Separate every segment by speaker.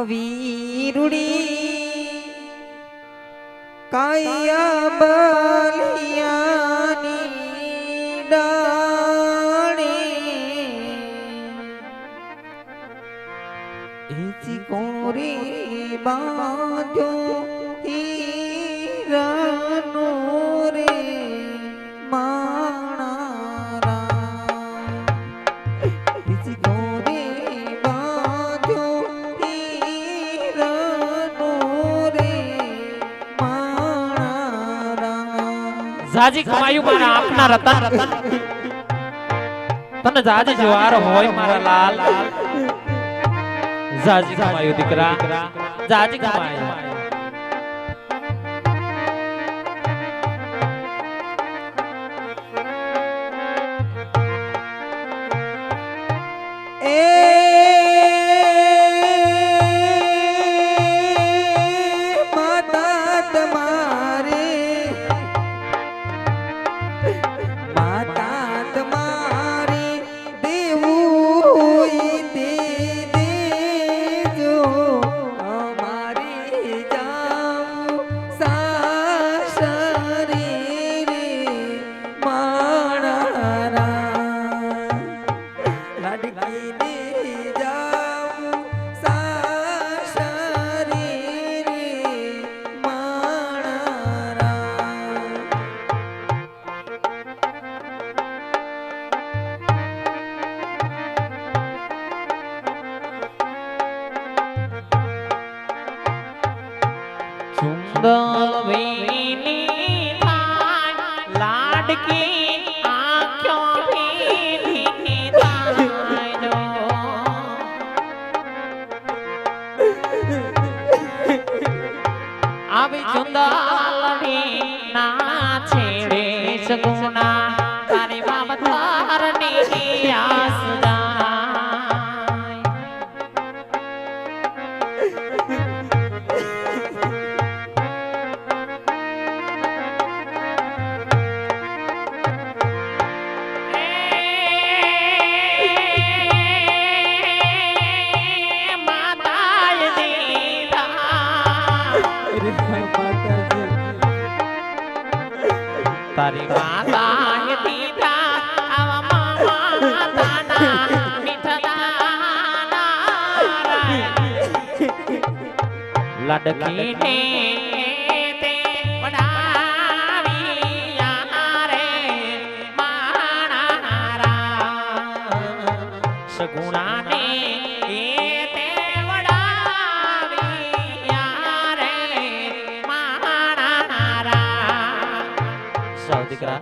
Speaker 1: વીરુડી કાયા બલિયાની ડાળી એથી કોરી બાંધ્યો હીરાનો રે
Speaker 2: જાજી કમાયું મારા આપના રતન તને જાજી જવાર હોય મારા લાલ જાજી કમાયું દીકરા જાજી કમાયું દલવીની થાય લાડકી આંખો ભીની થાય જો આવી ચુંદલની ના છેડે સગુણા તારી બાબત હરની આસ તારી માતા દીધા આવા મામા તાના મીઠા લડકી ને તે વડાવી રે માણારા સગુણા ને તે વડાવી રે માણારા સૌ દીકરા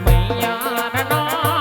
Speaker 2: મૈયા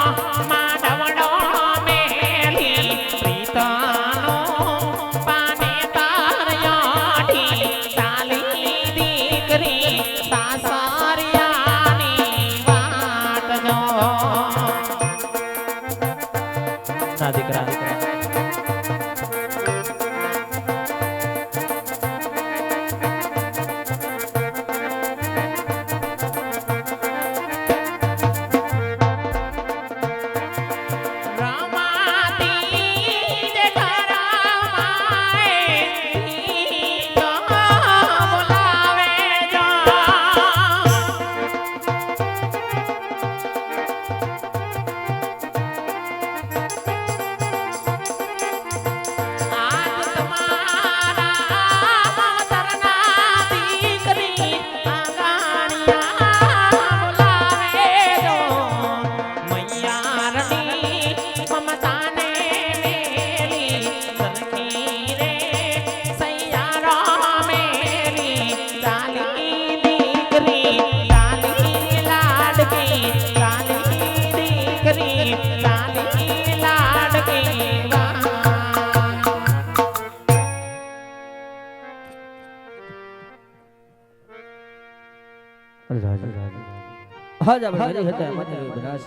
Speaker 3: હા જા ભાઈ હતા મને બનાસ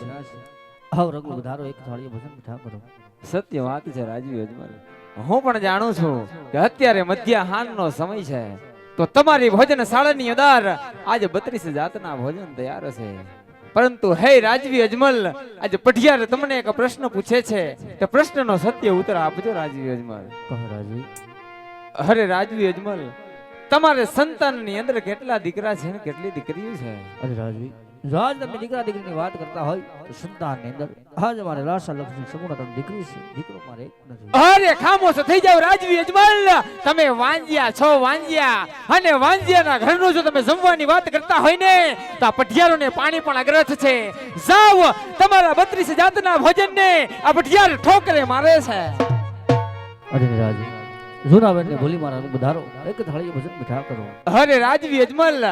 Speaker 3: આવ રઘુ વધારો એક થાળીએ ભજન મીઠા કરો.
Speaker 1: સત્ય વાત છે રાજવી અજમલ. હું પણ જાણું છું કે અત્યારે મધ્યાહનનો સમય છે, તો તમારી ભોજન શાળાની અંદર આજે 32 જાતના ભોજન તૈયાર છે. પરંતુ હે રાજવી અજમલ, આજે પઢિયાર તમને એક પ્રશ્ન પૂછે છે, તે પ્રશ્નનો સત્ય ઉત્તર આપજો રાજવી અજમલ.
Speaker 3: કહો રાજવી.
Speaker 1: અરે રાજવી અજમલ, તમારે સંતાનની અંદર કેટલા દીકરા છે ને કેટલી દીકરીઓ છે?
Speaker 3: અરે રાજવી, જો આજ તમે દીકરા દીકરીની વાત કરતા હોય તો સંતાનની અંદર આજ મારે લાસા લક્ષ્મી સગુણા ત્રણ દીકરી છે, દીકરો મારે એક નથી.
Speaker 1: અરે ખામોશ થઈ જાવ રાજવી અજમલ, તમે વાંજિયા છો વાંજિયા, અને વાંજિયાના ઘરનું જો તમે જમવાની વાત કરતા હોય ને તો આ પઢિયારોને પાણી પણ અગ્રથ છે. જાવ તમારા 32 જાતના ભોજનને આ પઢિયાર ઠોકરે મારે છે.
Speaker 3: અરે રાજવી, જુનાબેન ને ભૂલી મારા વધારો એક થાળીએ ભજન મીઠા કરો.
Speaker 1: અરે રાજવી અજમલ,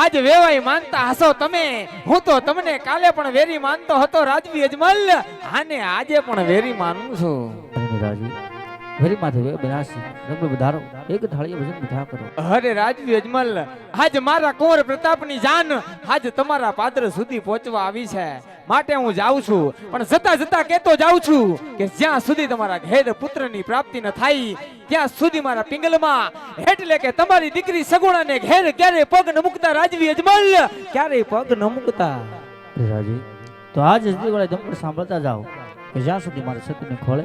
Speaker 1: આજ વેવાઈ માનતા હશો તમે, હું તો તમને કાલે પણ વેરી માનતો હતો રાજવી અજમલ, આને આજે પણ વેરી માનું છું.
Speaker 3: અરે રાજવી, વેરી માથે વે બેનાસી રંગ વધારો એક થાળીએ ભજન મીઠા કરો.
Speaker 1: અરે રાજવી અજમલ, આજ મારા કુંવર પ્રતાપની જાન આજ તમારા પાદર સુધી પહોંચવા આવી છે, માટે હું જાઉં છું. પણ જતા જતા કહેતો જાઉં છું કે જ્યાં સુધી તમારા ઘેર પુત્રની પ્રાપ્તિ ન થાય ત્યાં સુધી મારા પિંગલમાં, એટલે કે તમારી દીકરી સગુણાને ઘેર ક્યારે પગ ન મૂકતા રાજવી અજમલ, ક્યારે પગ ન મૂકતા.
Speaker 3: અરે રાજવી, તો આજ હજી વાળા દંપડ સાંભળતા જાઓ કે જ્યાં સુધી મારા સતીને ખોળે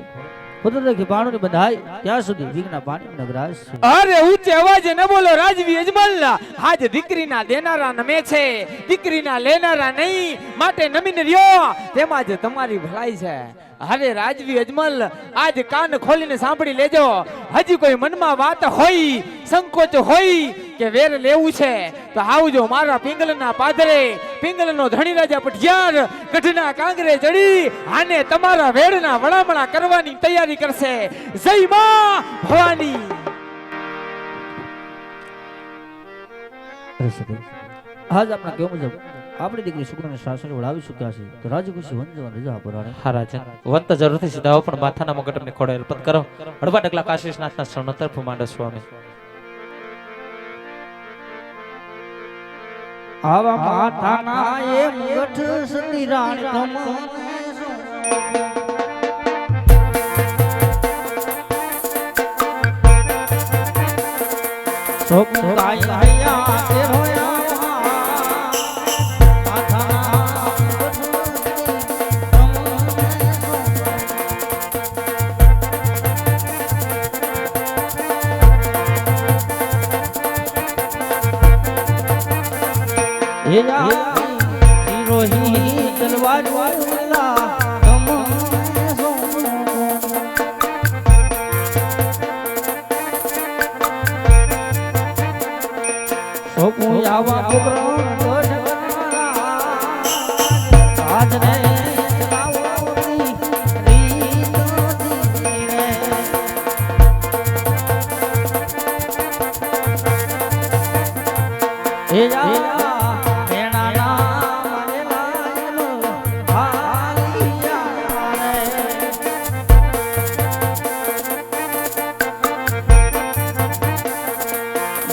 Speaker 3: પુત્ર કે પાણું બંધાય ત્યાં સુધી વિઘ્ન પાણી નગરાજ છે.
Speaker 1: અરે ઊંચે અવાજે ન બોલો રાજવી અજમલ, આજ દીકરીના દેનારા નમે છે, દીકરીના લેનારા નહીં, માટે નમીને રહ્યો, તેમાં જ તમારી ભલાઈ છે. અરે રાજવી અજમલ, આજ કાન ખોલીને સાંભળી લેજો, હજી કોઈ મનમાં વાત હોય, સંકોચ હોય કે વેર લેવું છે તો આવજો મારા પિંગલના પાદરે. પિંગલનો ધણી રાજા પઢિયાર ગઢના કાંગરે ચડી આને તમારા વેડના વળામણા કરવાની તૈયારી કરશે. જય માં ભવાની.
Speaker 3: અરે સતી, આજ આપણા કેવું મુજબ આપણી દીકરી શુક્રને શાસન વડાવી ચૂક્યા છે, તો રાજકુશી વંજવા રજા પુરાણે.
Speaker 2: હા રાજન, વંત જરૂરથી સીધાઓ પણ માથાના મુગટને ખોડે અર્પણ કરો. હળવા ડગલા કાશીનાથના શરણ તરફ માંડો સ્વામી.
Speaker 3: આવા માથાના એ મુગટ સતી રાણી તમને સોપુરાઈ હૈયા તે હોયા રોહી તલવાર વાલા આવા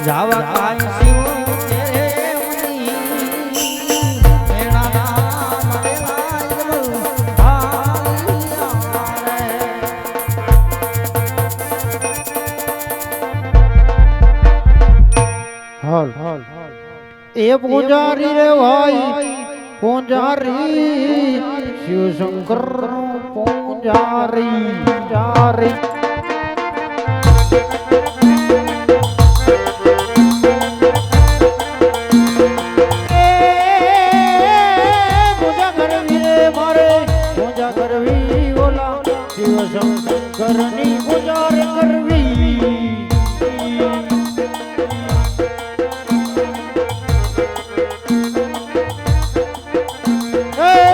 Speaker 3: જાવા કાય શિવ તેરે ઉની મેણા નામ રે લાજમલ
Speaker 4: હાલ એ પૂજારી રે ભાઈ પૂજારી શિવ શંકર પૂજારી પૂજારી શંકરની પૂજા કરવી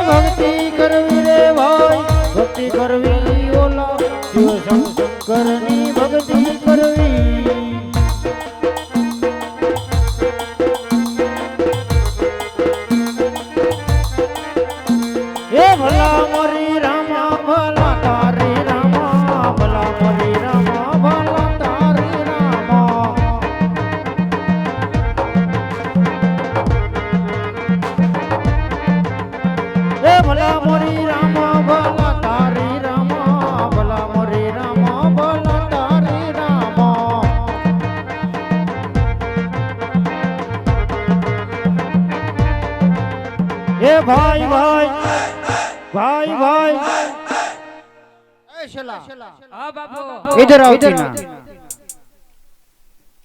Speaker 4: ભક્તિ કરવી રે ભાઈ ભક્તિ કરવી ઓલા શિવ શંકરની ભક્તિ કરવી એ ભલા મારી રામા ભલા તારી રામા ભલા મારી રામા ભલા તારી રામા એ ભલા મોરી રામ ભલા તારી રામ ભલા મોરી રામ ભલા તારી રામ એ ભાઈ ભાઈ ભાઈ ભાઈ એ શલા
Speaker 1: હા બાપુ
Speaker 4: ઇધર આવતી ના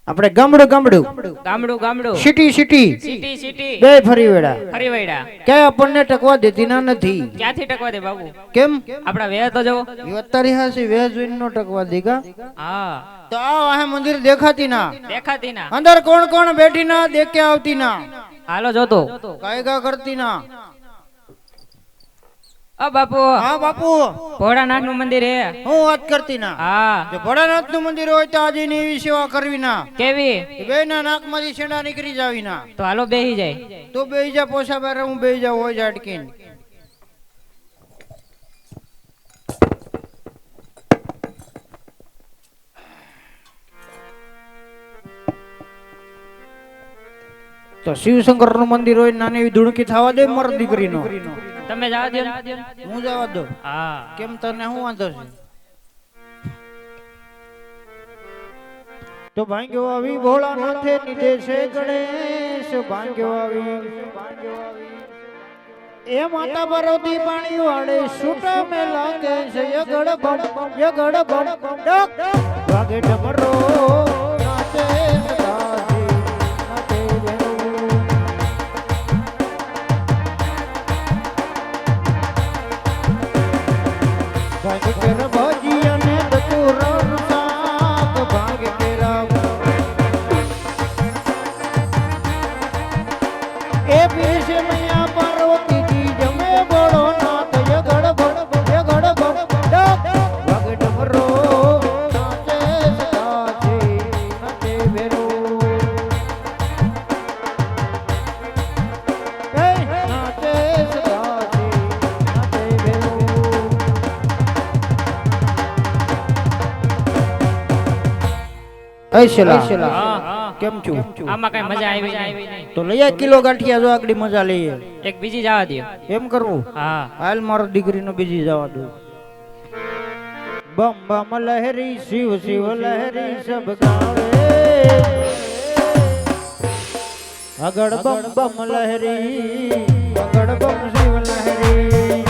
Speaker 4: આપણે ગામડું ગામડું
Speaker 1: ગામડું ગામડું
Speaker 4: સિટી સિટી
Speaker 1: સિટી સિટી
Speaker 4: બે ફરી વેડા
Speaker 1: ફરી વૈડા
Speaker 4: ક્યાંય આપણને ટકવા દેતી ના નથી
Speaker 1: ક્યાંથી ટકવા દે બાપુ
Speaker 4: કેમ
Speaker 1: આપડા વેહ તો જવો
Speaker 4: તારી હાસી વેહ જોઈને નો ટકવા દેગા
Speaker 1: હા
Speaker 4: તો આ વાહે મંદિર દેખાતી ના
Speaker 1: દેખાતી ના
Speaker 4: અંદર કોણ કોણ બેઠી ના દેખ કે આવતી ના
Speaker 1: હાલો જોતો
Speaker 4: કાયગા કરતી ના
Speaker 1: અ બાપુ
Speaker 4: હા બાપુ
Speaker 1: ભોળાનાથ નું મંદિર હે
Speaker 4: હું વાત કરતી ના
Speaker 1: હા
Speaker 4: જો ભોળાનાથ નું મંદિર હોય તો આજે ની એવી સેવા કરવી ના
Speaker 1: કેવી
Speaker 4: બે ના નાક માંથી છેડા નીકળી જાવી ના
Speaker 1: તો હાલો બેહી જાય
Speaker 4: તો બેહી જા પોસા બારે હું બેહી જાવ હોય ઝાટકીને તો શિવશંકર નું મંદિર હોય નાની એવી ધૂણકી થવા દે મર દીકરીનો
Speaker 1: તમે જવા દો
Speaker 4: હું જવા દઉં
Speaker 1: હા
Speaker 4: કેમ તને શું વાંધો છે તો ભાંગ્યો આવી ભોળાનાથે નીધે છે ગણેશ ભાંગ્યો આવી એ માતા પાર્વતી પાણી વાળે છૂટા મે લાગે છે યગડ બમ ડક વાગે ડમરો નાચે સદાજી નાચે વેણુ ભાંગ કેર ભાજી અને દતુરન શાક ભાંગ કેરા એ પીર છે મૈયા પાર્વતી જી જમે બળો નાથ યગડ બમ ડક વાગ ડમરો નાચે સદાજી નાચે વેરો એ નાચે સદાજી નાચે વેરો કેમ છું
Speaker 1: આમાં કઈ મજા આવી નહીં
Speaker 4: તો લઈ આ કિલો ગાંઠિયા જો આગળ મજા લઈએ
Speaker 1: એક બીજી જવા દો
Speaker 4: એમ કરવું
Speaker 1: હા
Speaker 4: હાલ મારો દીકરીનો બીજી જવા દો બમ બમ લહેરી શિવ શિવ લહેરી સબ ગાવે આગળ બમ બમ લહેરી આગળ બમ શિવ લહેરી